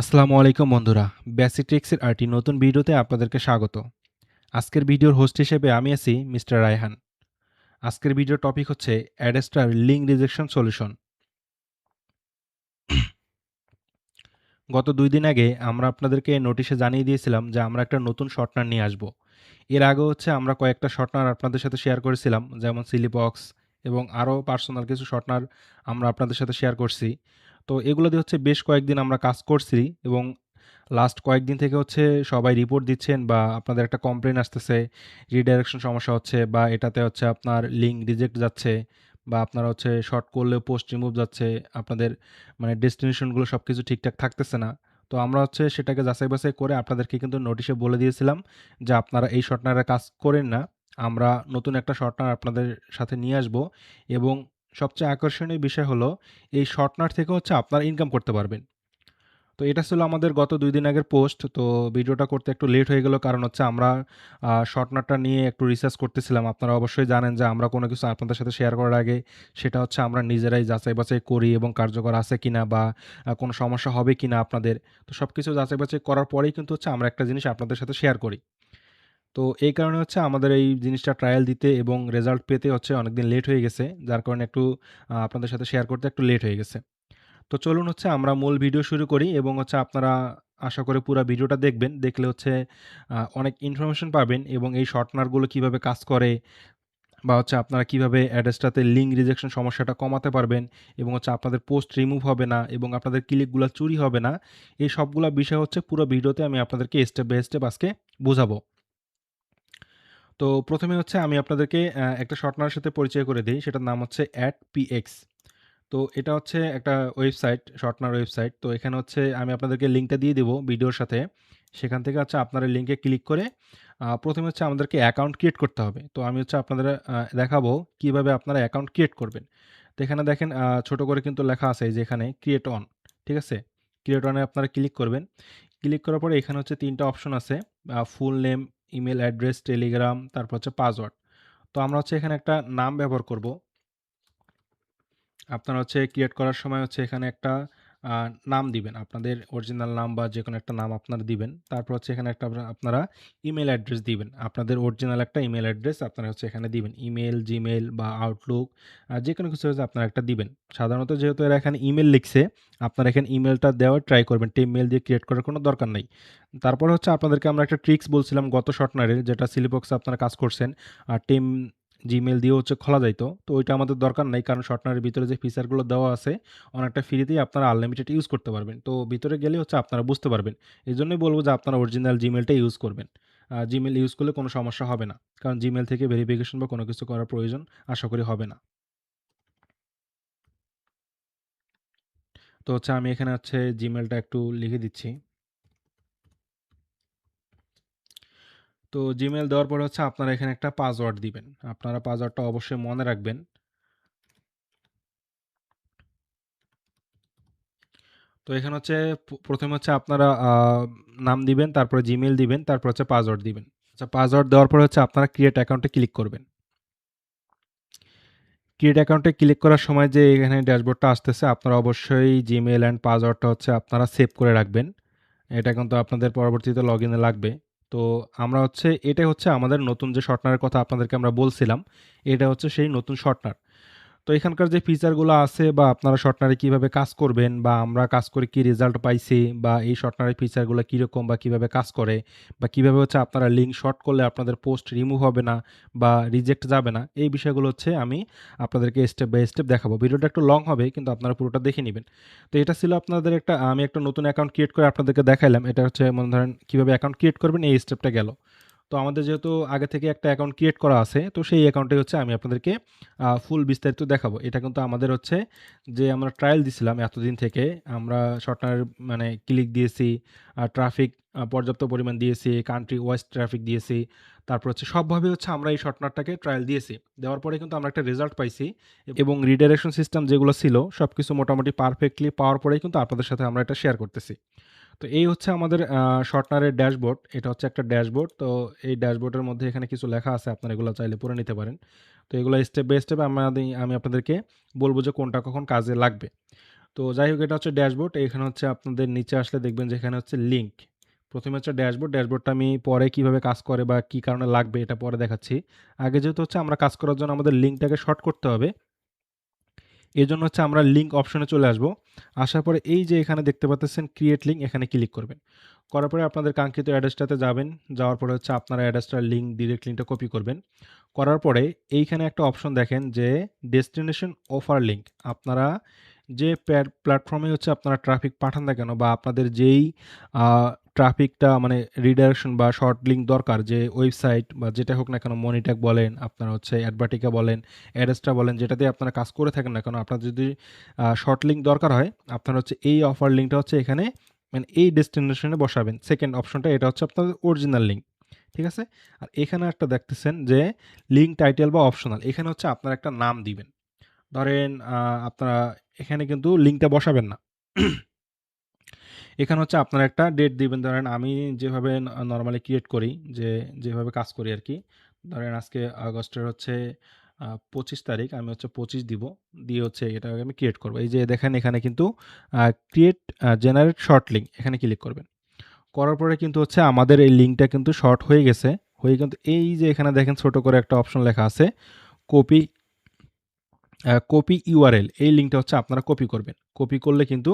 আসসালামু আলাইকুম বন্ধুরা। বেসিক-ট্রিক্সের আরেকটি নতুন ভিডিওতে আপনাদেরকে স্বাগত। আজকের ভিডিওর হোস্ট হিসেবে আমি আছি মিস্টার রায়হান। আজকের ভিডিওর টপিক হচ্ছে অ্যাডেস্টার লিঙ্ক রিজেকশন সলিউশন। গত ২ দিন আগে আমরা আপনাদেরকে নোটিশে জানিয়ে দিয়েছিলাম যে আমরা একটা নতুন শর্টনার নিয়ে আসব। এর আগে হচ্ছে আমরা কয়েকটা শর্টনার আপনাদের সাথে শেয়ার করেছিলাম, যেমন সিলিপক্স এবং আরও পার্সোনাল কিছু শর্টনার আমরা আপনাদের সাথে শেয়ার করছি। তো এগুলো দিয়ে হচ্ছে বেশ কয়েকদিন আমরা কাজ করছি এবং লাস্ট কয়েকদিন থেকে হচ্ছে সবাই রিপোর্ট দিচ্ছেন বা আপনাদের একটা কমপ্লেইন আসতেছে, রিডাইরেকশন সমস্যা হচ্ছে বা এটাতে হচ্ছে আপনার লিঙ্ক রিজেক্ট যাচ্ছে বা আপনারা হচ্ছে শর্ট করলেও পোস্ট রিমুভ যাচ্ছে। আপনাদের মানে ডেস্টিনেশনগুলো সবকিছু ঠিকঠাক থাকতেছে না। তো আমরা হচ্ছে সেটাকে যাচাই-বাছাই করে আপনাদেরকে কিন্তু নোটিশে বলে দিয়েছিলাম যে আপনারা এই শর্টনারে কাজ করেন না। আমরা নতুন একটা শর্টনার আপনাদের সাথে নিয়ে আসবো এবং সবচেয়ে আকর্ষণীয় বিষয় হলো এই শর্টনার থেকে হচ্ছে আপনারা ইনকাম করতে পারবেন। তো এটা ছিল আমাদের গত ২ দিন আগের পোস্ট। তো ভিডিওটা করতে একটু লেট হয়ে গেল। কারণ হচ্ছে আমরা শর্টনাটটা নিয়ে একটু রিসার্চ করতেছিলাম। আপনারা অবশ্যই জানেন যে আমরা কোনো কিছু আপনাদের সাথে শেয়ার করার আগে সেটা হচ্ছে আমরা নিজেরাই যাচাই-বাছাই করি এবং কার্যকর আছে কিনা বা কোনো সমস্যা হবে কিনা আপনাদের। তো সবকিছু যাচাই-বাছাই করার পরেই কিন্তু হচ্ছে আমরা একটা জিনিস আপনাদের সাথে শেয়ার করি। তো এই কারণে হচ্ছে আমাদের এই জিনিসটা ট্রায়াল দিতে এবং রেজাল্ট পেতে হচ্ছে অনেকদিন লেট হয়ে গেছে। যার কারণে একটু আপনাদের সাথে শেয়ার করতে একটু লেট হয়ে গেছে। তো চলুন হচ্ছে আমরা মূল ভিডিও শুরু করি এবং হচ্ছে আপনারা আশা করি পুরা ভিডিওটা দেখবেন। দেখলে হচ্ছে অনেক ইনফরমেশন পাবেন এবং এই শর্টনারগুলো কিভাবে কাজ করে বা হচ্ছে আপনারা কিভাবে অ্যাড্রেসটাতে লিঙ্ক রিজেকশন সমস্যাটা কমাতে পারবেন এবং হচ্ছে আপনাদের পোস্ট রিমুভ হবে না এবং আপনাদের ক্লিকগুলা চুরি হবে না। এই সবগুলা বিষয় হচ্ছে পুরো ভিডিওতে আমি আপনাদেরকে স্টেপ বাই স্টেপ আজকে বুঝাবো। তো ১ম এ হচ্ছে আমি আপনাদেরকে একটা শর্টনারের সাথে পরিচয় করে দেই। সেটার নাম হচ্ছে @px। তো এটা হচ্ছে একটা ওয়েবসাইট, শর্টনার ওয়েবসাইট। তো এখানে হচ্ছে আমি আপনাদেরকে লিঙ্কটা দিয়ে দিব ভিডিওর সাথে। সেখান থেকে হচ্ছে আপনারা লিঙ্কে ক্লিক করে ১ম এ হচ্ছে আমাদেরকে অ্যাকাউন্ট ক্রিয়েট করতে হবে। তো আমি হচ্ছে আপনাদের দেখাবো কিভাবে আপনারা অ্যাকাউন্ট ক্রিয়েট করবেন। তো এখানে দেখেন ছোট করে কিন্তু লেখা আছে এই যে এখানে ক্রিয়েট অন, ঠিক আছে? ক্রিয়েট অন এ আপনারা ক্লিক করবেন। ক্লিক করার পরে এখানে হচ্ছে ৩ টা অপশন আছে। Full name, email address, Telegram, তারপর হচ্ছে পাসওয়ার্ড। তো আমরা হচ্ছে এখানে একটা নাম ব্যবহার করব। আপনারা হচ্ছে ক্রিয়েট করার সময় হচ্ছে এখানে একটা আ নাম দিবেন। আপনাদের অরিজিনাল নাম বা যেকোনো একটা নাম আপনারা দিবেন। তারপর হচ্ছে এখানে একটা আপনারা ইমেইল অ্যাড্রেস দিবেন। আপনাদের অরিজিনাল একটা ইমেইল অ্যাড্রেস আপনারা হচ্ছে এখানে দিবেন। ইমেইল, জিমেইল বা আউটলুক যেকোনো কিছু হচ্ছে আপনারা একটা দিবেন। সাধারণত যেহেতু এরা এখানে ইমেইল লিখছে, আপনারা এখানে ইমেইলটা দেওয়ার ট্রাই করবেন। টেমমেইল দিয়ে ক্রিয়েট করার কোনো দরকার নাই। তারপর হচ্ছে আপনাদেরকে আমরা একটা ট্রিক্স বলছিলাম গত শর্টনারের, যেটা সিলিপক্সে আপনারা কাজ করছেন। জিমেইল দিয়েও হচ্ছে খোলা যাইত। তো ওইটা আমাদের দরকার নাই। কারণ শর্টনারের ভিতরে যে ফিচারগুলো দেওয়া আছে, অনেকটা ফ্রিতেই আপনারা আনলিমিটেড ইউজ করতে পারবেন। তো ভিতরে গেলে হচ্ছে আপনারা বুঝতে পারবেন। এজন্যই বলব যে আপনারা অরিজিনাল জিমেইলটা ইউজ করবেন। জিমেইল ইউজ করলে কোনো সমস্যা হবে না। কারণ জিমেইল থেকে ভেরিফিকেশন বা কোনো কিছু করার প্রয়োজন আশা করি হবে না। তো হচ্ছে আমি এখানে হচ্ছে জিমেইলটা একটু লিখে দিচ্ছি। তো জিমেইল দেওয়ার পরে হচ্ছে আপনারা এখানে একটা পাসওয়ার্ড দিবেন। আপনারা পাসওয়ার্ডটা অবশ্যই মনে রাখবেন। তো এখানে হচ্ছে ১ম হচ্ছে আপনারা নাম দিবেন, তারপরে জিমেইল দিবেন, তারপর হচ্ছে পাসওয়ার্ড দিবেন। আচ্ছা, পাসওয়ার্ড দেওয়ার পরে হচ্ছে আপনারা ক্রিয়েট অ্যাকাউন্টে ক্লিক করবেন। ক্রিয়েট অ্যাকাউন্টে ক্লিক করার সময় যে এখানে ড্যাশবোর্ডটা আসতেছে, আপনারা অবশ্যই জিমেইল অ্যান্ড পাসওয়ার্ডটা হচ্ছে আপনারা সেভ করে রাখবেন। এটা কিন্তু আপনাদের পরবর্তীতে লগইনে লাগবে। তো আমরা হচ্ছে এটাই হচ্ছে আমাদের নতুন যে শর্টনারের কথা আপনাদেরকে আমরা বলছিলাম, এটা হচ্ছে সেই নতুন শর্টনার। তো এখানকার যে ফিচারগুলো আছে বা আপনারা শর্টনারে কিভাবে কাজ করবেন বা আমরা কাজ করে কি রেজাল্ট পাইছি বা এই শর্টনারের ফিচারগুলো কীরকম বা কিভাবে কাজ করে বা কিভাবে হচ্ছে আপনারা লিঙ্ক শর্ট করলে আপনাদের পোস্ট রিমুভ হবে না বা রিজেক্ট যাবে না, এই বিষয়গুলো হচ্ছে আমি আপনাদেরকে স্টেপ বাই স্টেপ দেখাবো। ভিডিওটা একটু লং হবে কিন্তু আপনারা পুরোটা দেখে নেবেন। তো এটা ছিল আপনাদের একটা, আমি একটা নতুন অ্যাকাউন্ট ক্রিয়েট করে আপনাদেরকে দেখাইলাম। এটা হচ্ছে মনে ধরেন কিভাবে অ্যাকাউন্ট ক্রিয়েট করবেন, এই স্টেপটা গেল। তো আমাদের যেহেতু আগে থেকে একটা অ্যাকাউন্ট ক্রিয়েট করা আছে, তো সেই অ্যাকাউন্টে হচ্ছে আমি আপনাদেরকে ফুল বিস্তারিত দেখাবো। এটা কিন্তু আমাদের হচ্ছে যে আমরা ট্রায়াল দিছিলাম এতদিন থেকে, আমরা শর্টনার মানে ক্লিক দিয়েছি, ট্রাফিক পর্যাপ্ত পরিমাণ দিয়েছি, কান্ট্রি ওয়াইজ ট্রাফিক দিয়েছি। তারপর হচ্ছে সবভাবে হচ্ছে আমরা এই শর্টনারটাকে ট্রায়াল দিয়েছি। দেওয়ার পরে কিন্তু আমরা একটা রেজাল্ট পাইছি এবং রিডাইরেকশন সিস্টেম যেগুলো ছিল সবকিছু মোটামুটি পারফেক্টলি পাওয়ার পরেই কিন্তু আপনাদের সাথে আমরা এটা শেয়ার করতেছি। তো এই হচ্ছে আমাদের শর্টনারের ড্যাশবোর্ড। এটা হচ্ছে একটা ড্যাশবোর্ড। তো এই ড্যাশবোর্ডের মধ্যে এখানে কিছু লেখা আছে। আপনারা এগুলো চাইলে পড়ে নিতে পারেন। তো এগুলো স্টেপ বাই স্টেপ আমি আপনাদেরকে বলব যে কোনটা কখন কাজে লাগবে। তো তো যাই হোক, এটা হচ্ছে ড্যাশবোর্ড। এখানে হচ্ছে আপনাদের নিচে আসলে দেখবেন যে এখানে হচ্ছে লিঙ্ক। প্রথমে হচ্ছে ড্যাশবোর্ড। ড্যাশবোর্ডটা আমি পরে কিভাবে কাজ করে বা কী কারণে লাগবে এটা পরে দেখাচ্ছি। আগে যেহেতু হচ্ছে আমরা কাজ করার জন্য আমাদের লিঙ্কটাকে শর্ট করতে হবে, এজন্য হচ্ছে আমরা লিঙ্ক অপশনে চলে আসব। আসার পরে এই যে এখানে দেখতে পাচ্ছেন ক্রিয়েট লিঙ্ক, এখানে ক্লিক করবেন। করার পরে আপনাদের কাঙ্ক্ষিত অ্যাড্রেসটাতে যাবেন। যাওয়ার পরে হচ্ছে আপনারা অ্যাড্রেসটার লিঙ্ক, ডিরেক্ট লিঙ্কটা কপি করবেন। করার পরে এইখানে একটা অপশন দেখেন যে ডেস্টিনেশন অফার লিঙ্ক। আপনারা যে প্ল্যাটফর্মে হচ্ছে আপনারা ট্রাফিক পাঠান না কেন, বা আপনাদের যেই ট্রাফিকটা মানে রিডাইরেকশন বা শর্ট লিঙ্ক দরকার, যে ওয়েবসাইট বা যেটা হোক না কেন, মনিট্যাগ বলেন, আপনারা হচ্ছে অ্যাডভার্টিকা বলেন, অ্যাড্রেসটা বলেন, যেটাতে আপনারা কাজ করে থাকেন না কেন, আপনার যদি শর্ট লিঙ্ক দরকার হয়, আপনারা হচ্ছে এই অফার লিঙ্কটা হচ্ছে এখানে মানে এই ডেস্টিনেশনে বসাবেন। সেকেন্ড অপশনটা এটা হচ্ছে আপনাদের অরিজিনাল লিঙ্ক, ঠিক আছে? আর এখানে একটা দেখতেছেন যে লিঙ্ক টাইটেল বা অপশনাল, এখানে হচ্ছে আপনারা একটা নাম দিবেন। ধরেন আপনারা এখানে কিন্তু লিঙ্কটা বসাবেন না। এখানে হচ্ছে আপনারা একটা ডেট দিবেন। ধরেন আমি যেভাবে নরমালি ক্রিয়েট করি, যেভাবে কাজ করি আরকি। ধরেন আজকে আগস্টের হচ্ছে 25 তারিখ, আমি হচ্ছে 25 দিব। দিয়ে হচ্ছে এটাকে আমি ক্রিয়েট করব। এই যে দেখেন এখানে কিন্তু ক্রিয়েট জেনারেট শর্ট লিঙ্ক, এখানে ক্লিক করবেন। করার পরে কিন্তু হচ্ছে আমাদের এই লিঙ্কটা কিন্তু শর্ট হয়ে গেছে। হয়ে কিন্তু এই যে এখানে দেখেন ছোট করে একটা অপশন লেখা আছে কপি, কপি ইউআরএল। এই লিঙ্কটা হচ্ছে আপনারা কপি করবেন। কপি করলে কিন্তু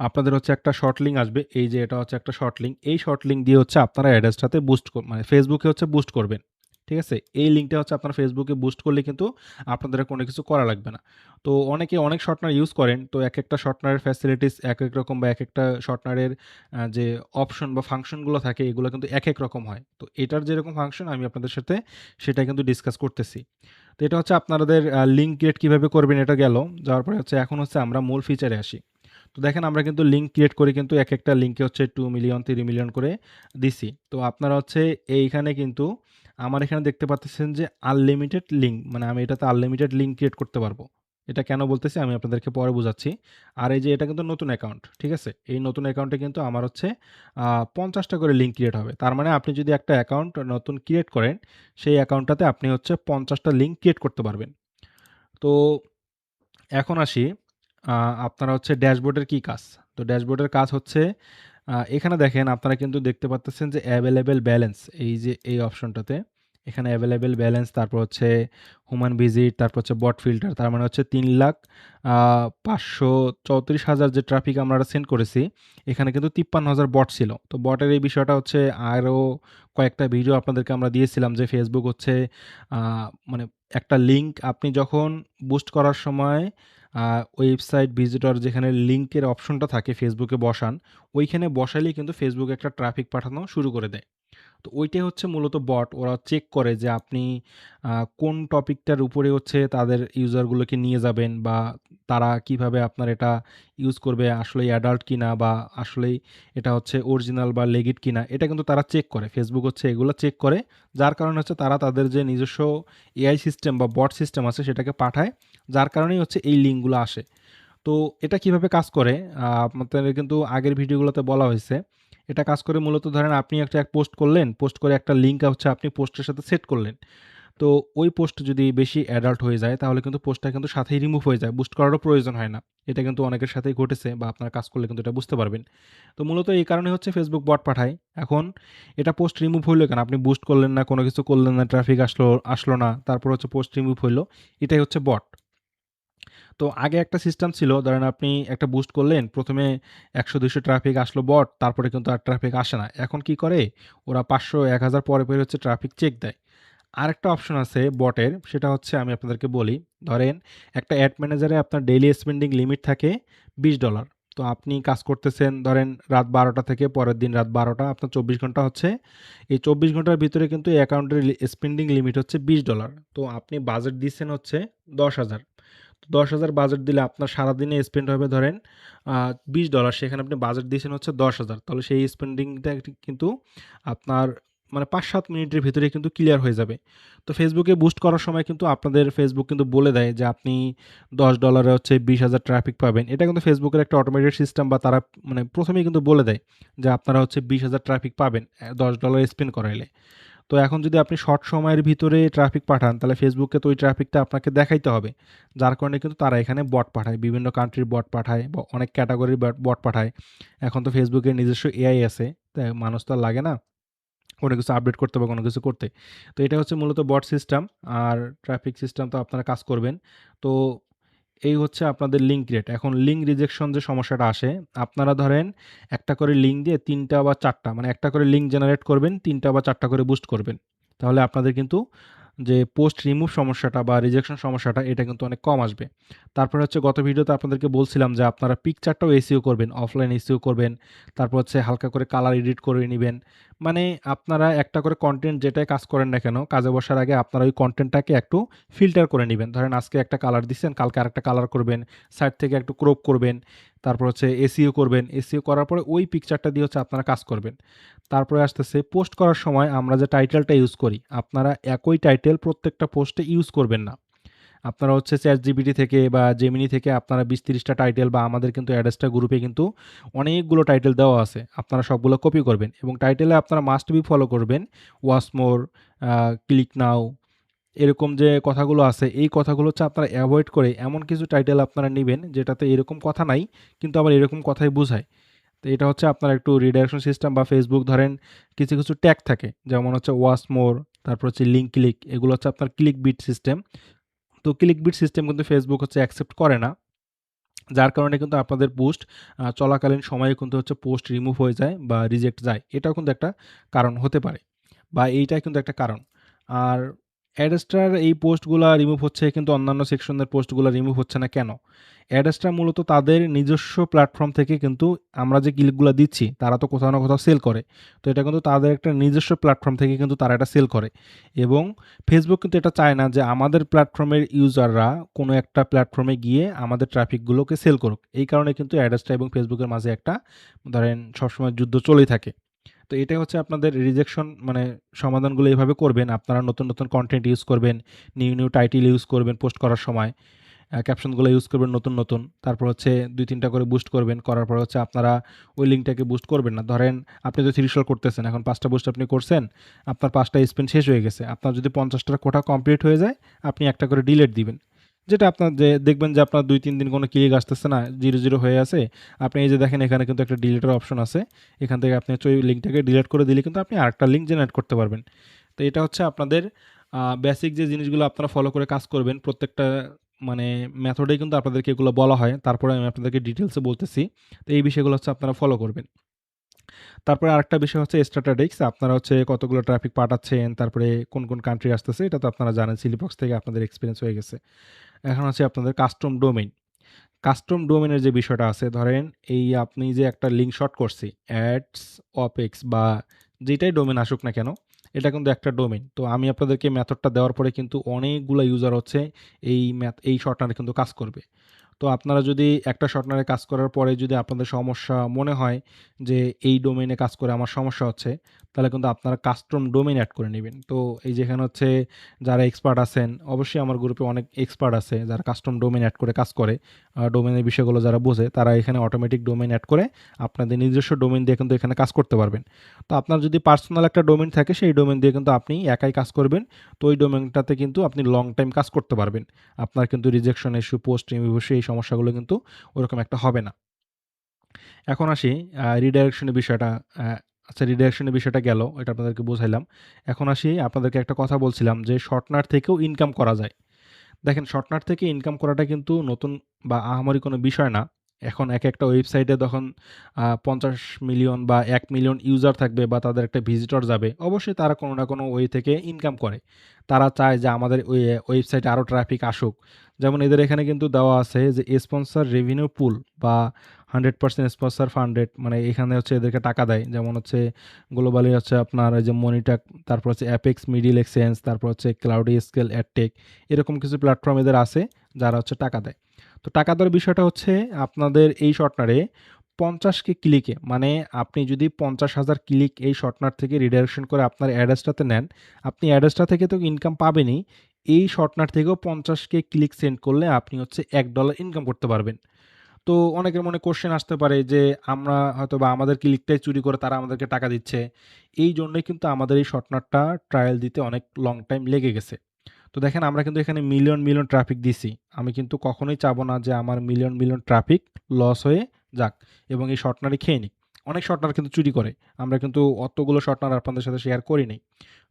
আপনাদের হচ্ছে একটা শর্ট লিঙ্ক আসবে। এই যে এটা হচ্ছে একটা শর্ট লিঙ্ক। এই শর্ট লিঙ্ক দিয়ে হচ্ছে আপনারা অ্যাড্রেসটাতে বুস্ট মানে ফেসবুকে হচ্ছে বুস্ট করবেন। ঠিক আছে? এই লিঙ্কটা হচ্ছে আপনারা ফেসবুকে বুস্ট করলে কিন্তু আপনাদের আর কোনো কিছু করা লাগবে না। তো অনেকে অনেক শর্টনার ইউজ করেন। তো একেকটা শর্টনারের ফ্যাসিলিটিস একেক রকম, বা একেকটা শর্টনারের যে অপশন বা ফাংশনগুলো থাকে এগুলো কিন্তু একেক রকম হয়। তো এটার যেরকম ফাংশন আমি আপনাদের সাথে সেটা কিন্তু ডিসকাস করতেছি। তো এটা হচ্ছে আপনাদের লিঙ্ক ক্রিয়েট কিভাবে করবেন এটা গেল। যাওয়ার পরে হচ্ছে এখন হচ্ছে আমরা মূল ফিচারে আসি। তো দেখেন আমরা কিন্তু লিঙ্ক ক্রিয়েট করে কিন্তু একেকটা লিঙ্কে হচ্ছে 2 মিলিয়ন 3 মিলিয়ন করে দিছি। তো আপনারা হচ্ছে এইখানে কিন্তু আমার এখানে দেখতে পাচ্ছেন যে আনলিমিটেড লিঙ্ক, মানে আমি এটাতে আনলিমিটেড লিঙ্ক ক্রিয়েট করতে পারবো। এটা কেন বলতেছি আমি আপনাদেরকে পরে বোঝাচ্ছি। আর এই যে এটা কিন্তু নতুন অ্যাকাউন্ট, ঠিক আছে? এই নতুন অ্যাকাউন্টে কিন্তু আমার হচ্ছে 50টা করে লিঙ্ক ক্রিয়েট হবে। তার মানে আপনি যদি একটা অ্যাকাউন্ট নতুন ক্রিয়েট করেন, সেই অ্যাকাউন্টটাতে আপনি হচ্ছে 50টা লিঙ্ক ক্রিয়েট করতে পারবেন। তো এখন আসি আ আপনারা হচ্ছে ড্যাশবোর্ডের কি কাজ? তো ড্যাশবোর্ডের কাজ হচ্ছে এখানে দেখেন আপনারা কিন্তু দেখতে পারতেছেন যে এভেইলেবল ব্যালেন্স, এই যে এই অপশনটাতে এখানে এভেইলেবল ব্যালেন্স, তারপর হচ্ছে হিউম্যান ভিজিট, তারপর হচ্ছে বট ফিল্টার, তার মানে হচ্ছে 3,534,000 যে ট্রাফিক আমরা সেন্ড করেছি, এখানে কিন্তু 53,000 বট ছিল। তো বটের এই বিষয়টা হচ্ছে আরও কয়েকটা ভিডিও আপনাদেরকে আমরা দিয়েছিলাম যে ফেসবুক হচ্ছে আ মানে একটা লিঙ্ক আপনি যখন বুস্ট করার সময় ওয়েবসাইট ভিজিটর যেখানে লিঙ্কের অপশনটা থাকে ফেসবুকে বসান, ওইখানে বসাইলেই কিন্তু ফেসবুক একটা ট্রাফিক পাঠানো শুরু করে দেয়। তো ওইটাই হচ্ছে মূলত বট। ওরা চেক করে যে আপনি কোন টপিকটার উপরে হচ্ছে তাদের ইউজারগুলোকে নিয়ে যাবেন, বা তারা কিভাবে আপনার এটা ইউজ করবে, আসলেই অ্যাডাল্ট কিনা, বা আসলেই এটা হচ্ছে অরিজিনাল বা লেগিট কিনা, এটা কিন্তু তারা চেক করে। ফেসবুক হচ্ছে এগুলো চেক করে। যার কারণে হচ্ছে তারা তাদের যে নিজস্ব এআই সিস্টেম বা বট সিস্টেম আছে সেটাকে পাঠায়। যার কারণেই হচ্ছে এই লিঙ্কগুলো আসে। তো এটা কিভাবে কাজ করে আপনাদের কিন্তু আগের ভিডিওগুলোতে বলা হয়েছে। এটা কাজ করে মূলত ধরেন আপনি একটা পোস্ট করলেন, পোস্ট করে একটা লিঙ্ক হচ্ছে আপনি পোস্টের সাথে সেট করলেন। তো ওই পোস্ট যদি বেশি অ্যাডাল্ট হয়ে যায় তাহলে কিন্তু পোস্টটা কিন্তু সাথেই রিমুভ হয়ে যায়। বুস্ট করারও প্রয়োজন হয় না। এটা কিন্তু অনেকের সাথেই ঘটেছে, বা আপনারা কাজ করলে কিন্তু এটা বুঝতে পারবেন। তো মূলত এই কারণে হচ্ছে ফেসবুক বট পাঠায়। এখন এটা পোস্ট রিমুভ হইলো কেন? আপনি বুস্ট করলেন না, কোনো কিছু করলেন না, ট্রাফিক আসলো না। তারপর হচ্ছে পোস্ট রিমুভ হইলো। এটাই হচ্ছে বট। তো আগে একটা সিস্টেম ছিল, ধরেন আপনি একটা বুস্ট করলেন, ১ম এ ১০০-২০০ ট্রাফিক আসলো বট, তারপরে কিন্তু আর ট্রাফিক আসে না। এখন কি করে? ওরা ৫০০, ১,০০০ পরে হচ্ছে ট্রাফিক চেক দেয়। আরেকটা অপশন আছে বটের, সেটা হচ্ছে আমি আপনাদেরকে বলি। ধরেন একটা অ্যাড ম্যানেজারে আপনার ডেইলি স্পেন্ডিং লিমিট থাকে $20। তো আপনি কাজ করতেছেন ধরেন রাত ১২টা থেকে পরের দিন রাত ১২টা, আপনার ২৪ ঘন্টা হচ্ছে। এই ২৪ ঘন্টার ভিতরে কিন্তু এই অ্যাকাউন্টের স্পেন্ডিং লিমিট হচ্ছে $20। তো আপনি বাজেট দিচ্ছেন হচ্ছে ১০,০০০। ১০,০০০ বাজেট দিলে আপনার সারাদিনে স্পেন্ড হবে ধরেন $20, সেখানে আপনি বাজেট দিয়েছেন হচ্ছে ১০,০০০। তাহলে সেই স্পেন্ডিংটা কিন্তু আপনার মানে ৫-৭ মিনিটের ভিতরে কিন্তু ক্লিয়ার হয়ে যাবে। তো ফেসবুকে বুস্ট করার সময় কিন্তু আপনাদের ফেসবুক কিন্তু বলে দেয় যে আপনি $10 হচ্ছে ২০,০০০ ট্রাফিক পাবেন। এটা কিন্তু ফেসবুকের একটা অটোমেটেড সিস্টেম, বা তারা মানে ১ম এই কিন্তু বলে দেয় যে আপনারা হচ্ছে ২০,০০০ ট্রাফিক পাবেন $10 স্পেন্ড করাইলে। তো এখন যদি আপনি শর্ট সময়ের ভিতরে ট্রাফিক পাঠান তাহলে ফেসবুককে তো ওই ট্রাফিকটা আপনাকে দেখাইতে হবে। যার কারণে কিন্তু তারা এখানে বট পাঠায়, বিভিন্ন কান্ট্রির বট পাঠায় বা অনেক ক্যাটাগরির বট পাঠায়। এখন তো ফেসবুকের নিজস্ব এআই আছে, তাই মানুষ তো আর লাগে না কোনো কিছু আপডেট করতে বা কোনো কিছু করতে। তো এটা হচ্ছে মূলত বট সিস্টেম। আর ট্রাফিক সিস্টেম তো আপনারা কাজ করবেন। তো এই হচ্ছে আপনাদের লিঙ্ক রেট। এখন লিঙ্ক রিজেকশন যে সমস্যাটা আসে, আপনারা ধরেন একটা করে লিঙ্ক দিয়ে ৩ টা বা ৪ টা, মানে একটা করে লিঙ্ক জেনারেট করবেন, ৩ টা বা ৪ টা করে বুস্ট করবেন। তাহলে আপনাদের কিন্তু যে পোস্ট রিমুভ সমস্যাটা বা রিজেকশন সমস্যাটা এটা কিন্তু অনেক কম আসবে। তারপরে হচ্ছে গত ভিডিওতে আপনাদেরকে বলছিলাম যে আপনারা পিকচারটাও এসইও করবেন, অফলাইন এসইও করবেন। তারপর হচ্ছে হালকা করে কালার এডিট করে নিবেন। মানে আপনারা একটা করে কনটেন্ট যেটাই কাজ করেন না কেন, কাজে বসার আগে আপনারা ওই কনটেন্টটাকে একটু ফিল্টার করে নিবেন। ধরেন আজকে একটা কালার দিচ্ছেন, কালকে আরেকটা কালার করবেন, সাইড থেকে একটু ক্রপ করবেন, তারপর হচ্ছে এসইও করবেন। এসইও করার পরে ওই পিকচারটা দিয়ে হচ্ছে আপনারা কাজ করবেন। তারপরে আসতেছে পোস্ট করার সময় আমরা যে টাইটেলটা ইউজ করি, আপনারা একই টাইটেল প্রত্যেকটা পোস্টে ইউজ করবেন না। আপনারা হচ্ছে ChatGPT থেকে বা Gemini থেকে আপনারা ২০-৩০ টা টাইটেল বা আমাদের কিন্তু অ্যাডেস্টা গ্রুপে কিন্তু অনেকগুলো টাইটেল দেওয়া আছে। আপনারা সবগুলো কপি করবেন এবং টাইটেলে আপনারা মাস্ট বি ফলো করবেন ওয়াচ মোর, ক্লিক নাও, এরকম যে কথাগুলো আছে এই কথাগুলো হচ্ছে আপনারা এভয়েড করে এমন কিছু টাইটেল আপনারা নিবেন যেটাতে এরকম কথা নাই কিন্তু আবার এরকম কথাই বোঝায়। তো এটা হচ্ছে আপনার একটু রিডাইরেকশন সিস্টেম বা ফেসবুক ধরেন কিছু কিছু ট্যাগ থাকে যেমন হচ্ছে ওয়াচ মোর, তারপর হচ্ছে লিঙ্ক ক্লিক, এগুলো হচ্ছে আপনার ক্লিক বিট সিস্টেম। তো ক্লিক বিট সিস্টেম কিন্তু ফেসবুক হচ্ছে অ্যাকসেপ্ট করে না। যার কারণে কিন্তু আপনাদের পোস্ট চলাকালীন সময়ে কিন্তু হচ্ছে পোস্ট রিমুভ হয়ে যায় বা রিজেক্ট যায়। এটাও কিন্তু একটা কারণ হতে পারে বা এইটাই কিন্তু একটা কারণ। আর অ্যাডস্টার এই পোস্টগুলা রিমুভ হচ্ছে কিন্তু অন্যান্য সেকশনের পোস্টগুলা রিমুভ হচ্ছে না কেন? অ্যাডস্টার মূলত তাদের নিজস্ব প্ল্যাটফর্ম থেকে কিন্তু আমরা যে ক্লিকগুলা দিচ্ছি তারা তো কোথাও না কোথাও সেল করে। তো এটা কিন্তু তাদের একটা নিজস্ব প্ল্যাটফর্ম থেকে কিন্তু তারা এটা সেল করে এবং ফেসবুক কিন্তু এটা চায় না যে আমাদের প্ল্যাটফর্মের ইউজাররা কোনো একটা প্ল্যাটফর্মে গিয়ে আমাদের ট্রাফিকগুলোকে সেল করুক। এই কারণে কিন্তু অ্যাডস্টার এবং ফেসবুকের মাঝে একটা ধরেন সবসময় যুদ্ধ চলেই থাকে। তো এটাই হচ্ছে আপনাদের রিজেকশন মানে সমাধানগুলো এভাবে করবেন। আপনারা নতুন, নতুন কনটেন্ট ইউজ করবেন, নিউ টাইটেল ইউজ করবেন পোস্ট করার সময়। ক্যাপশনগুলো ইউজ করবেন নতুন, নতুন। তারপর হচ্ছে ২-৩ টা করে বুস্ট করবেন। করার পর হচ্ছে আপনারা ওই লিঙ্কটাকে বুস্ট করবেন না। ধরেন আপনি তো ৩০ শো করতেছেন, এখন ৫ টা বুস্ট আপনি করছেন, আপনার ৫ টা স্পেন্ড শেষ হয়ে গেছে। আপনার যদি ৫০ টার কোটা কমপ্লিট হয়ে যায়, আপনি একটা করে ডিলিট দিবেন। যেটা আপনার যে দেখবেন যে আপনার ২-৩ দিন কোনো ক্লিক আসতেছে না, ০ হয়ে আছে। আপনি এই যে দেখেন এখানে কিন্তু একটা ডিলিটের অপশন আছে। এখান থেকে আপনি হচ্ছে ওই লিঙ্কটাকে ডিলিট করে দিলে কিন্তু আপনি আরেকটা লিঙ্ক জেনারেট করতে পারবেন। তো এটা হচ্ছে আপনাদের বেসিক যে জিনিসগুলো আপনারা ফলো করে কাজ করবেন প্রত্যেকটা মানে মেথডেই কিন্তু আপনাদেরকে এগুলো বলা হয়। তারপরে আমি আপনাদেরকে ডিটেইলসে বলতেছি। তো এই বিষয়গুলো হচ্ছে আপনারা ফলো করবেন। তারপরে আরেকটা বিষয় হচ্ছে স্ট্যাটিস্টিক্স। আপনারা হচ্ছে কতগুলো ট্রাফিক পাঠাচ্ছেন, তারপরে কোন, কোন কান্ট্রি আসতেছে এটা তো আপনারা জানেন। সিলিপক্স থেকে আপনাদের এক্সপেরিয়েন্স হয়ে গেছে। এখন হচ্ছে আপনাদের কাস্টম ডোমেইন। কাস্টম ডোমেইনের যে বিষয়টা আছে ধরেন এই আপনি যে একটা লিঙ্ক শর্ট করছি অ্যাডস, অপেক্স বা যেটাই ডোমেইন আসুক না কেন, এটা কিন্তু একটা ডোমেইন। তো আমি আপনাদেরকে মেথডটা দেওয়ার পরে কিন্তু অনেকগুলা ইউজার হচ্ছে এই শর্টনারে কিন্তু কাজ করবে। তো আপনারা যদি একটা শর্টনারে কাজ করার পরে যদি আপনাদের সমস্যা মনে হয় যে এই ডোমেইনে কাজ করে আমার সমস্যা হচ্ছে, তাহলে কিন্তু আপনারা কাস্টম ডোমেইন এড করে নিবেন। তো এই যেখানে হচ্ছে যারা এক্সপার্ট আছেন, অবশ্যই আমার গ্রুপে অনেক এক্সপার্ট আছে যারা কাস্টম ডোমেইন এড করে কাজ করে। ডোমেইনের বিষয়গুলো যারা বোঝে তারা এখানে অটোমেটিক ডোমেইন এড করে আপনাদের নিজস্ব ডোমেইন দিয়ে কিন্তু এখানে কাজ করতে পারবেন। তো আপনার যদি পার্সোনাল একটা ডোমেইন থাকে সেই ডোমেইন দিয়ে কিন্তু আপনি একাই কাজ করবেন। তো ওই ডোমেইনটাতে কিন্তু আপনি লং টাইম কাজ করতে পারবেন। আপনার কিন্তু rejection issue, post remove issue এই সমস্যাগুলো কিন্তু ওরকম একটা হবে না। এখন আসি রিডাইরেকশনের বিষয়টা। আ আচ্ছা, রিডাইরেকশনের বিষয়টা গেল, এটা আপনাদেরকে বুঝাইলাম। এখন আসি আপনাদেরকে একটা কথা বলছিলাম যে শর্টনার থেকেও ইনকাম করা যায়। দেখেন শর্টনার থেকে ইনকাম করাটা কিন্তু নতুন বা আহামরি কোনো বিষয় না। এখন একেকটা ওয়েবসাইটে যখন ৫০ মিলিয়ন বা ১ মিলিয়ন ইউজার থাকবে বা তাদের একটা ভিজিটর যাবে, অবশ্যই তারা কোনো না কোনো ওয়ে থেকে ইনকাম করে। তারা চায় যে আমাদের ওয়েবসাইটে আরও ট্রাফিক আসুক। যেমন এদের এখানে কিন্তু দেওয়া আছে যে স্পন্সর রেভিনিউ পুল বা 100% স্পন্সর ফান্ডেড, মানে এখানে হচ্ছে এদেরকে টাকা দেয়। যেমন হচ্ছে গ্লোবালি হচ্ছে আপনার এই যে মনিটক, তারপর হচ্ছে অ্যাপেক্স মিডল এক্সচেঞ্জ, তারপর হচ্ছে ক্লাউডি স্কেল অ্যাডটেক, এরকম কিছু প্ল্যাটফর্ম এদের আছে যারা হচ্ছে টাকা দেয়। তো টাকা দেওয়ার বিষয়টা হচ্ছে আপনাদের এই শর্টনারে ৫০ ক্লিকে, মানে আপনি যদি ৫০,০০০ ক্লিক এই শর্টনার থেকে রিডাইরেকশন করে আপনার অ্যাড্রেসটাতে নেন, আপনি অ্যাড্রেসটা থেকে তো ইনকাম পাবেনই। এই শর্টনার থেকেও ৫০ ক্লিক সেন্ড করলে আপনি হচ্ছে $১ ইনকাম করতে পারবেন। তো অনেকের মনে কোশ্চেন আসতে পারে যে আমরা হয়তোবা আমাদের ক্লিকটাই চুরি করে তারা আমাদেরকে টাকা দিচ্ছে। এই জন্যই কিন্তু আমাদের এই শর্টনাটটা ট্রায়াল দিতে অনেক লং টাইম লেগে গেছে। তো দেখেন আমরা কিন্তু এখানে মিলিয়ন, মিলিয়ন ট্রাফিক দিছি। আমি কিন্তু কখনোই চাবো না যে আমার মিলিয়ন, মিলিয়ন ট্রাফিক লস হয়ে যাক এবং এই শর্টনারই খেয়ে নিক। অনেক শর্টনার কিন্তু চুরি করে। আমরা কিন্তু অতগুলো শর্টনার আপনাদের সাথে শেয়ার করি নাই।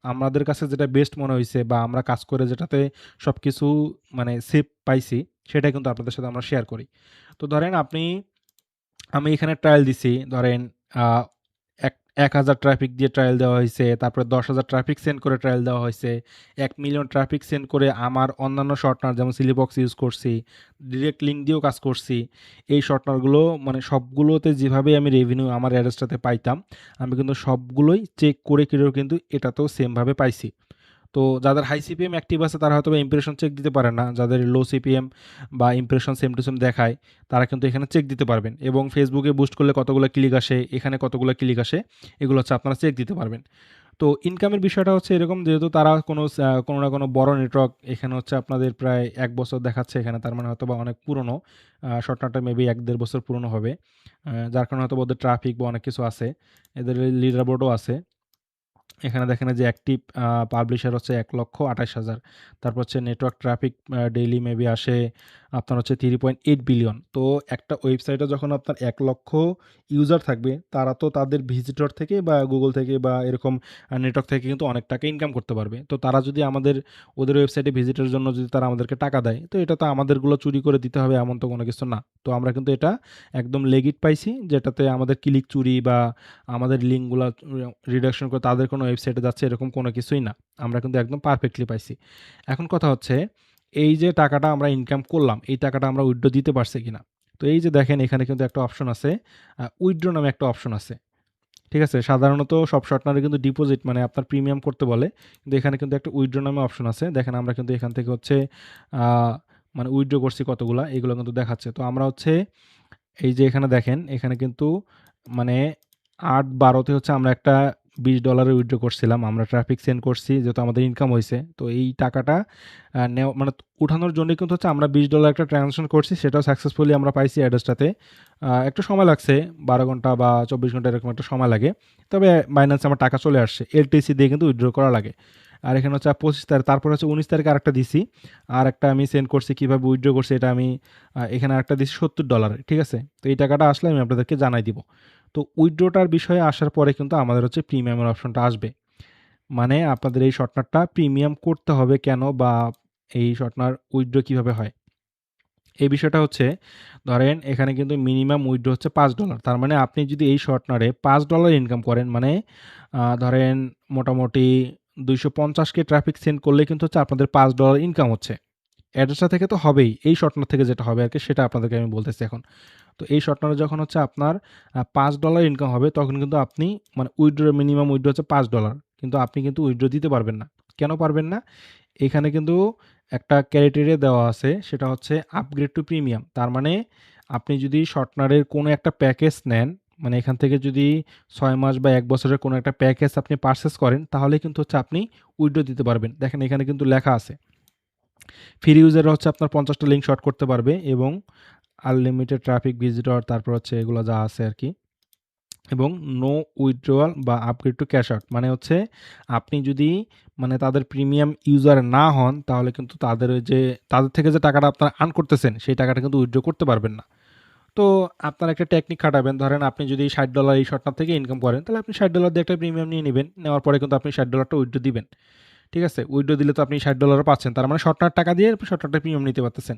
আমাদের কাছে যেটা বেস্ট মনে হইছে বা আমরা কাজ করে যেটাতে সবকিছু মানে সেভ পাইছি, সেটা কিন্তু আপনাদের সাথে আমরা শেয়ার করি। তো ধরেন আমি এখানে ট্রায়াল দিছি ধরেন আ এক ১,০০০ ট্রাফিক দিয়ে ট্রায়াল দেওয়া হইছে। তারপরে ১০,০০০ ট্রাফিক সেন্ড করে ট্রায়াল দেওয়া হইছে। ১,০০,০০০ ট্রাফিক সেন্ড করে আমার অন্যান্য শর্টনার যেমন সিলিবক্স ইউজ করছি। ডিরেক্ট লিঙ্ক দিয়েও কাজ করছি। এই শর্টনারগুলো মানে সবগুলোতে যেভাবে আমি রেভিনিউ আমার অ্যাডসটাতে পাইতাম, আমি কিন্তু সবগুলোই চেক করে করেও কিন্তু এটাতেও সেমভাবে পাইছি। তো যাদের হাই সিপিএম অ্যাক্টিভ আছে তারা হয়তোবা ইমপ্রেশন চেক দিতে পারে না। যাদের লো সিপিএম বা ইমপ্রেশন সেম টু সেম দেখায়, তারা কিন্তু এখানে চেক দিতে পারবেন এবং ফেসবুকে বুস্ট করলে কতগুলো ক্লিক আসে, এখানে কতগুলো ক্লিক আসে, এগুলো হচ্ছে আপনারা চেক দিতে পারবেন। তো ইনকামের বিষয়টা হচ্ছে এরকম যেহেতু তারা কোনো না কোনো বড় নেটওয়ার্ক এখানে হচ্ছে আপনাদের প্রায় ১ বছর দেখাচ্ছে এখানে তার মানে হয়তোবা অনেক পুরনো। শর্টনারটা মেবি ১-১.৫ বছর পুরনো হবে। যার কারণে হয়তোবা ওদের ট্রাফিক বা অনেক কিছু আছে। এদের লিডার বোর্ডও আছে। এখানে দেখেন যে অ্যাক্টিভ পাবলিশার হচ্ছে ১,২৮,০০০। তারপর হচ্ছে নেটওয়ার্ক ট্রাফিক ডেইলি মেবি আসে আপনার হচ্ছে 3.8 বিলিয়ন। তো একটা ওয়েবসাইটে যখন আপনার ১,০০,০০০ ইউজার থাকবে, তারা তো তাদের ভিজিটর থেকে বা Google থেকে বা এরকম নেটওয়ার্ক থেকে কিন্তু অনেক টাকা ইনকাম করতে পারবে। তো তারা যদি ওদের ওয়েবসাইটে ভিজিটের জন্য যদি তারা আমাদেরকে টাকা দেয়, তো এটা তো আমাদেরগুলো চুরি করে দিতে হবে এমন তো কোনো কিছু না। তো আমরা কিন্তু এটা একদম লেগিট পাইছি যেটাতে আমাদের ক্লিক চুরি বা আমাদের লিঙ্কগুলা রিডাকশন করে তাদের কোনো ওয়েবসাইটে যাচ্ছে এরকম কোনো কিছুই না। আমরা কিন্তু একদম পারফেক্টলি পাইছি। এখন কথা হচ্ছে এই যে টাকাটা আমরা ইনকাম করলাম, এই টাকাটা আমরা উইথড্র দিতে পারছি কিনা? তো এই যে দেখেন এখানে কিন্তু একটা অপশন আছে, উইথড্র নামে একটা অপশন আছে। ঠিক আছে? সাধারণত সব শর্টনারে কিন্তু ডিপোজিট মানে আপনার প্রিমিয়াম করতে বলে। কিন্তু এখানে কিন্তু একটা উইথড্র নামে অপশন আছে। দেখেন আমরা কিন্তু এখান থেকে হচ্ছে আ মানে উইথড্র করছি কতগুলা এগুলো কিন্তু দেখাচ্ছে। তো আমরা হচ্ছে এই যে এখানে দেখেন, এখানে কিন্তু মানে ৮-১২ তে হচ্ছে আমরা একটা $20 উইথড্র করছিলাম। আমরা ট্রাফিক সেন্ড করছি যেহেতু আমাদের ইনকাম হইছে। তো এই টাকাটা নেওয়া মানে উঠানোর জন্যই কিন্তু হচ্ছে আমরা $20 একটা ট্রান্সেকশন করছি। সেটাও সাকসেসফুলি আমরা পাইছি অ্যাড্রেসটাতে। একটু সময় লাগছে ১২ ঘন্টা বা ২৪ ঘন্টা এরকম একটা সময় লাগে। তবে বাইন্যান্সে আমার টাকা চলে আসছে। এলটিসি দিয়ে কিন্তু উইথড্র করা লাগে। আর এখানে হচ্ছে ২৫ তারিখ তারপরে হচ্ছে ১৯ তারিখে আরেকটা দিছি। আরেকটা আমি সেন্ড করছি কিভাবে উইথড্র করছি এটা আমি এখানে আরেকটা দিছি $৭০ ঠিক আছে? তো এই টাকাটা আসলে আমি আপনাদেরকে জানাই দিব। তো উইথড্রটার বিষয়ে আসার পরে কিন্তু আমাদের হচ্ছে প্রিমিয়ামের অপশনটা আসবে। মানে আপনাদের এই শর্টনারটা প্রিমিয়াম করতে হবে কেন বা এই শর্টনার উইথড্র কিভাবে হয়? এই বিষয়টা হচ্ছে ধরেন এখানে কিন্তু মিনিমাম উইথড্র হচ্ছে $৫। তার মানে আপনি যদি এই শর্টনারে $৫ ইনকাম করেন মানে ধরেন মোটামুটি ২৫০ কে ট্রাফিক সেন্ড করলে কিন্তু হচ্ছে আপনাদের $৫ ইনকাম হচ্ছে। অ্যাড্রেসটা থেকে তো হবেই। এই শর্টনার থেকে যেটা হবে আরকি সেটা আপনাদেরকে আমি বলতেছি এখন। তো এই শর্টনারে যখন হচ্ছে আপনার $৫ ইনকাম হবে তখন কিন্তু আপনি মানে মিনিমাম উইথড্র হচ্ছে $৫ কিন্তু আপনি কিন্তু উইথড্র দিতে পারবেন না। কেন পারবেন না? এখানে কিন্তু একটা ক্রাইটেরিয়া দেওয়া আছে সেটা হচ্ছে আপগ্রেড টু প্রিমিয়াম। তার মানে আপনি যদি শর্টনারের কোনো একটা প্যাকেজ নেন, মানে এখান থেকে যদি ৬ মাস বা ১ বছরের কোনো একটা প্যাকেজ আপনি পারচেজ করেন তাহলে কিন্তু হচ্ছে আপনি উইথড্র দিতে পারবেন। দেখেন এখানে কিন্তু লেখা আছে। ফ্রি ইউজাররা হচ্ছে আপনার ৫০ টা লিঙ্ক শর্ট করতে পারবে এবং আনলিমিটেড ট্রাফিক ভিজিটর তারপর হচ্ছে এগুলো যা আছে আরকি এবং নো উইথড্রয়াল বা আপগ্রেড টু ক্যাশ আউট মানে হচ্ছে আপনি যদি মানে তাদের প্রিমিয়াম ইউজার না হন তাহলে কিন্তু তাদের থেকে যে টাকাটা আপনারা আর্ন করতেছেন সেই টাকাটা কিন্তু উইথড্র করতে পারবেন না। তো আপনারা একটা টেকনিক খাটাবেন। ধরেন আপনি যদি $৬০ এই শর্টনার থেকে ইনকাম করেন তাহলে আপনি $৬০ দিয়ে একটা প্রিমিয়াম নিয়ে নিবেন। নেওয়ার পরে কিন্তু আপনি $৬০ টা উইথড্র দিবেন। ঠিক আছে? উইথড্র দিলে তো আপনি $৬০ পাচ্ছেন। তার মানে শর্টনার টাকা দিয়ে আপনি শর্টনারটা প্রিমিয়াম নিতে পারতেছেন।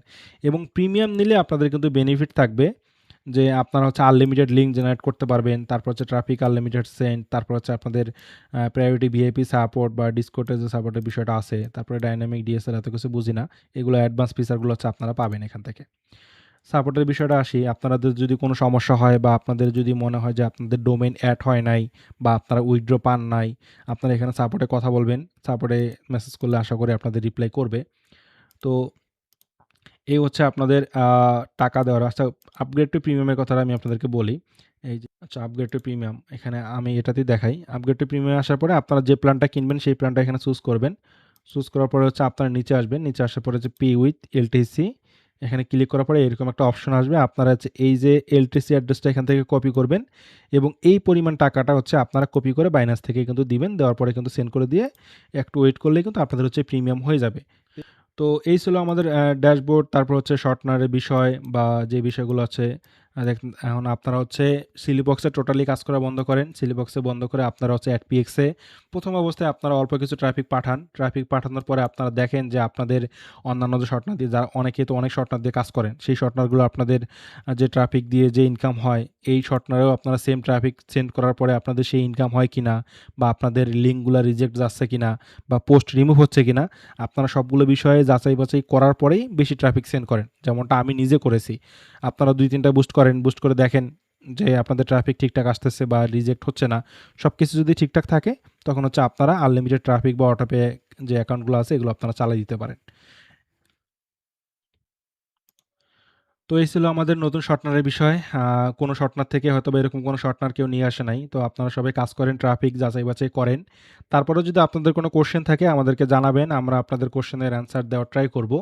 এবং প্রিমিয়াম নিলে আপনাদের কিন্তু বেনিফিট থাকবে যে আপনারা হচ্ছে আনলিমিটেড লিঙ্ক জেনারেট করতে পারবেন। তারপর হচ্ছে ট্রাফিক আনলিমিটেড সেন্ড, তারপর হচ্ছে আপনাদের প্রায়োরিটি ভিআইপি সাপোর্ট বা ডিসকর্ডের যে সাপোর্টের বিষয়টা আছে, তারপরে ডাইনামিক ডিএসএল এত কিছু বুঝি না। এগুলো অ্যাডভান্স ফিচারগুলো হচ্ছে আপনারা পাবেন এখান থেকে। সাপোর্টের বিষয়টা আসি, আপনাদের যদি কোনো সমস্যা হয় বা আপনাদের যদি মনে হয় যে আপনাদের ডোমেইন এড হয় নাই বা আপনারা উইথড্র পান নাই, আপনারা এখানে সাপোর্টে কথা বলবেন। সাপোর্টে মেসেজ করলে আশা করি আপনাদের রিপ্লাই করবে। তো এই হচ্ছে আপনাদের টাকা দেওয়ার। আচ্ছা আপগ্রেড টু প্রিমিয়ামের কথাটা আমি আপনাদেরকে বলি। এই যে আচ্ছা আপগ্রেড টু প্রিমিয়াম এখানে আমি এটাতেই দেখাই। আপগ্রেড টু প্রিমিয়াম আসার পরে আপনারা যে প্ল্যানটা কিনবেন সেই প্ল্যানটা এখানে চুজ করবেন। চুজ করার পরে হচ্ছে আপনারা নিচে আসবেন। নিচে আসার পরে হচ্ছে পে উইথ এলটিসি এখানে ক্লিক করার পরে এরকম একটা অপশন আসবে। আপনারা হচ্ছে এই যে এলটিসি অ্যাড্রেসটা এখান থেকে কপি করবেন এবং এই পরিমাণ টাকাটা হচ্ছে আপনারা কপি করে বাইন্যান্স থেকে কিন্তু দিবেন। দেওয়ার পরে কিন্তু সেন্ড করে দিয়ে একটু ওয়েট করলেই কিন্তু আপনাদের হচ্ছে প্রিমিয়াম হয়ে যাবে। তো এই ছিল আমাদের ড্যাশবোর্ড, তারপর হচ্ছে শর্টনারের বিষয় বা যে বিষয়গুলো আছে। দেখেন এখন আপনারা হচ্ছে সিলিবক্সে টোটালি কাজ করা বন্ধ করেন। সিলিবক্সে বন্ধ করে আপনারা হচ্ছে অ্যাডপিএক্সে প্রথম অবস্থায় আপনারা অল্প কিছু ট্রাফিক পাঠান। ট্রাফিক পাঠানোর পরে আপনারা দেখেন যে আপনাদের অন্যান্য যে শর্টনার দিয়ে যারা অনেকে তো অনেক শর্টনার দিয়ে কাজ করেন, সেই শর্টনারগুলো আপনাদের যে ট্রাফিক দিয়ে যে ইনকাম হয়, এই শর্টনারেও আপনারা সেম ট্রাফিক সেন্ড করার পরে আপনাদের সেই ইনকাম হয় কিনা, বা আপনাদের লিঙ্কগুলো রিজেক্ট যাচ্ছে কিনা, বা পোস্ট রিমুভ হচ্ছে কিনা, আপনারা সবগুলো বিষয়ে যাচাই বাছাই করার পরেই বেশি ট্রাফিক সেন্ড করেন। যেমনটা আমি নিজে করেছি। আপনারা ২-৩টা বুস্ট করেন, বুস্ট করে দেখেন যে আপনাদের ট্রাফিক ঠিকঠাক আসতেছে বা রিজেক্ট হচ্ছে না। সব কিছু যদি ঠিকঠাক থাকে তখন হচ্ছে আপনারা আনলিমিটেড ট্রাফিক বা অটোপে যে অ্যাকাউন্টগুলো আছে এগুলো আপনারা চালিয়ে দিতে পারেন। তো এই ছিল আমাদের নতুন শর্টনারের বিষয়। কোনো শর্টনার থেকে হয়তোবা এরকম কোনো শর্টনার কেউ নিয়ে আসে নাই। তো আপনারা সবাই কাজ করেন, ট্রাফিক যাচাই বাছাই করেন। তারপরেও যদি আপনাদের কোনো কোয়েশ্চেন থাকে আমাদেরকে জানাবেন। আমরা আপনাদের কোয়েশ্চেনের অ্যান্সার দেওয়ার ট্রাই করব।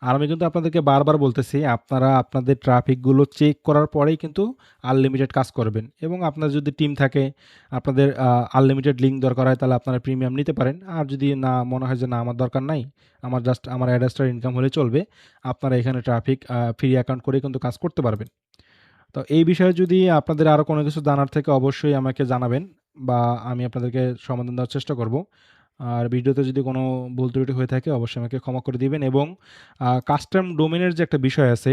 আর আমি কিন্তু আপনাদেরকে বারবার বলতেছি, আপনারা আপনাদের ট্রাফিকগুলো চেক করার পরেই কিন্তু আনলিমিটেড কাজ করবেন। এবং আপনার যদি টিম থাকে, আপনাদের আনলিমিটেড লিঙ্ক দরকার হয়, তাহলে আপনারা প্রিমিয়াম নিতে পারেন। আর যদি না মনে হয় যে না আমার দরকার নাই, আমার জাস্ট আমার অ্যাড্রেসটার ইনকাম হলে চলবে, আপনারা এখানে ট্রাফিক ফ্রি অ্যাকাউন্ট করে কিন্তু কাজ করতে পারবেন। তো এই বিষয়ে যদি আপনাদের আরও কোনো কিছু জানার থেকে অবশ্যই আমাকে জানাবেন, বা আমি আপনাদেরকে সমাধান দেওয়ার চেষ্টা করব। আর ভিডিওতে যদি কোনো ভুল ত্রুটি হয়ে থাকে অবশ্যই আমাকে ক্ষমা করে দিবেন। এবং কাস্টম ডোমেনের যে একটা বিষয় আছে,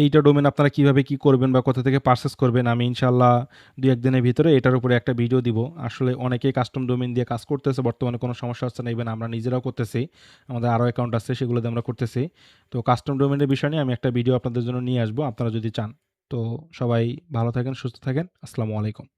এইটা ডোমেন আপনারা কিভাবে কি করবেন বা কোথা থেকে পারচেজ করবেন, আমি ইনশাআল্লাহ ২-১ দিনের ভিতরে এটার উপরে একটা ভিডিও দিব। আসলে অনেকেই কাস্টম ডোমেন দিয়ে কাজ করতেছে, বর্তমানে কোনো সমস্যা হচ্ছে না। ইভেন আমরা নিজেরাও করতেছি, আমাদের আরও অ্যাকাউন্ট আছে সেগুলোতে আমরা করতেছি। তো কাস্টম ডোমেনের বিষয় নিয়ে আমি একটা ভিডিও আপনাদের জন্য নিয়ে আসবো আপনারা যদি চান। তো সবাই ভালো থাকেন, সুস্থ থাকেন। আসসালামু আলাইকুম।